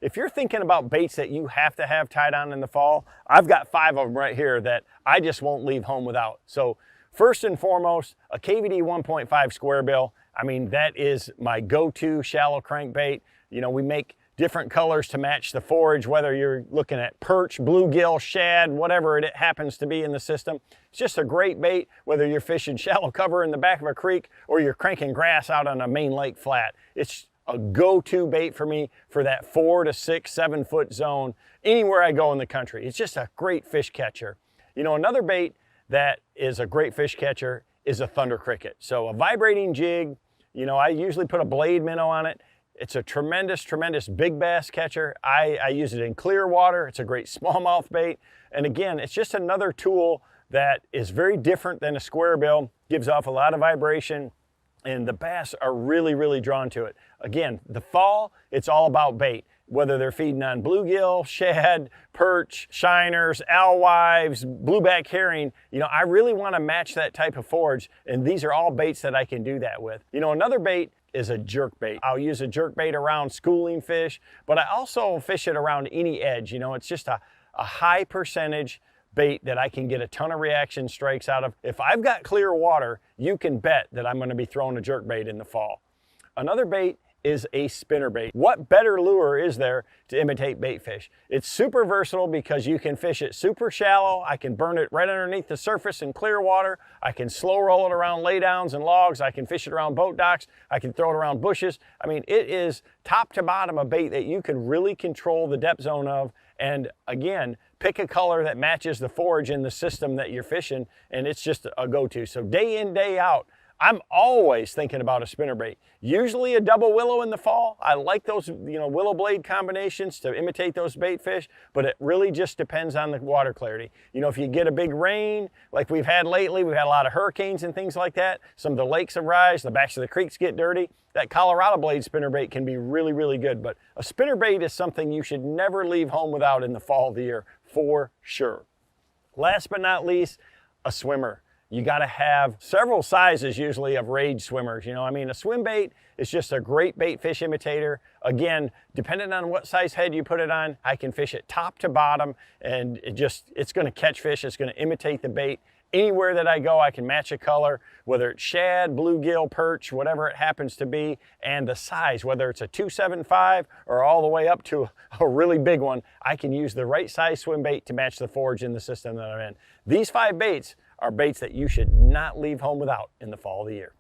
if you're thinking about baits that you have to have tied on in the fall, I've got 5 of them right here that I just won't leave home without. So first and foremost, a KVD 1.5 square bill. I mean, that is my go-to shallow crankbait. You know, we make different colors to match the forage, whether you're looking at perch, bluegill, shad, whatever it happens to be in the system. It's just a great bait, whether you're fishing shallow cover in the back of a creek or you're cranking grass out on a main lake flat. It's a go-to bait for me for that 4 to 6, 7 foot zone anywhere I go in the country. It's just a great fish catcher. You know, another bait that is a great fish catcher is a thunder cricket. So a vibrating jig, you know, I usually put a blade minnow on it. It's a tremendous, tremendous big bass catcher. I use it in clear water. It's a great smallmouth bait. And again, it's just another tool that is very different than a square bill, gives off a lot of vibration, and the bass are really, really drawn to it. Again, the fall, it's all about bait. Whether they're feeding on bluegill, shad, perch, shiners, alewives, blueback herring, you know, I really want to match that type of forage, and these are all baits that I can do that with. You know, another bait is a jerkbait. I'll use a jerkbait around schooling fish, but I also fish it around any edge. You know, it's just a high percentage bait that I can get a ton of reaction strikes out of. If I've got clear water, you can bet that I'm going to be throwing a jerkbait in the fall. Another bait is a spinnerbait. What better lure is there to imitate bait fish? It's super versatile because you can fish it super shallow. I can burn it right underneath the surface in clear water. I can slow roll it around laydowns and logs. I can fish it around boat docks. I can throw it around bushes. I mean, it is top to bottom a bait that you can really control the depth zone of. And again, pick a color that matches the forage in the system that you're fishing, and it's just a go-to. So day in, day out, I'm always thinking about a spinnerbait. Usually a double willow in the fall. I like those, you know, willow blade combinations to imitate those bait fish, but it really just depends on the water clarity. You know, if you get a big rain, like we've had lately, we've had a lot of hurricanes and things like that. Some of the lakes have rise, the backs of the creeks get dirty. That Colorado blade spinnerbait can be really, really good, but a spinnerbait is something you should never leave home without in the fall of the year, for sure. Last but not least, a swimmer. You got to have several sizes usually of rage swimmers. You know, I mean, a swim bait is just a great bait fish imitator. Again, depending on what size head you put it on, I can fish it top to bottom, and it's going to catch fish. It's going to imitate the bait. Anywhere that I go, I can match a color, whether it's shad, bluegill, perch, whatever it happens to be, and the size, whether it's a 275 or all the way up to a really big one, I can use the right size swim bait to match the forage in the system that I'm in. These 5 baits are baits that you should not leave home without in the fall of the year.